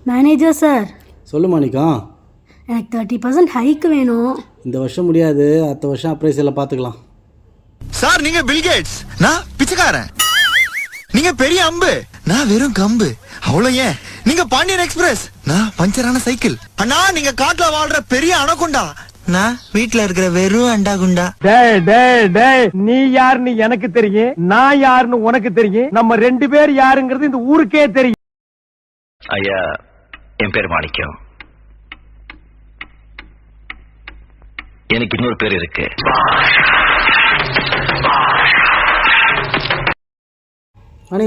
Manager sir, சொல்லு மாணிக்கம். எனக்கு 30% hike வேணும். இந்த வருஷம் முடியாது, அடுத்த வருஷம் அப்ரைஸில் பார்த்துக்கலாம். சார் நீங்க பில்கேட்ஸ், நான் பிச்சைக்காரன். நீங்க பெரிய அம்பு, நான் வெறும் கம்பு. அவ்வளவு ஏன் நீங்க பாண்டியன் எக்ஸ்பிரஸ், நான் பஞ்சரான சைக்கிள். அண்ணா நீங்க காட்டுல வாழ்ற பெரிய அணகுண்டா, நான் வீட்டுல இருக்கிற வெறும் அண்டா குண்டா. நீ யாருன்னு எனக்கு தெரியும், நான் யாருன்னு உனக்கு தெரியும். நம்ம 2 பேர் யாருங்கிறது இந்த ஊருக்கே தெரியும். ஐயா, என் பேர் மாணிக்கம். எனக்கு இன்னொரு பேர் இருக்கு.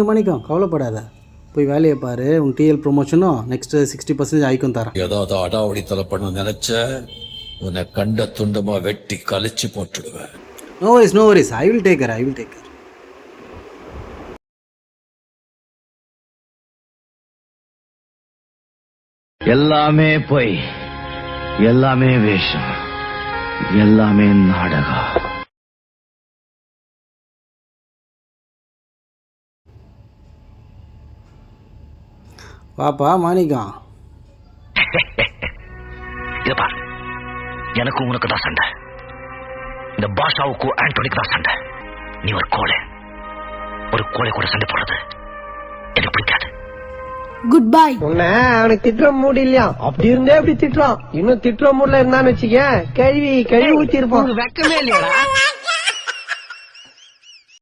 மாணிக்கம் கவலைப்படாத, போய் வேலையை பாரு. உன் டிஎல் ப்ரொமோஷனும் நெக்ஸ்ட் 60% ஆயிக்கும் தரேன். ஏதாவது அடாவடித்தலை பண்ண நினைச்ச உன்னை கண்ட துண்டமா வெட்டி கழிச்சு போட்டுடுவேன். No worries, I will take care. எல்லாமே போய், எல்லாமே வேஷம், எல்லாமே நாடகம். பாப்பா மாணிக்கம், எனக்கும் உனக்கு தான் சண்டை. இந்த பாஷாவுக்கும் ஆண்டோனிக்கு தான் சண்டை. நீ ஒரு கோழை கூட சண்டை போடுறது எனக்கு பிடிக்காது. Good bye. உன்ன அவனுக்கு திட்டுற மூடு இல்லையா? அப்படி இருந்தே அப்படி திட்டுறான். இன்னும் திட்டுற மூட்ல இருந்தான்னு வச்சுக்க, கழுவி ஊத்தி இருப்பான். வெக்கமே இல்லையா?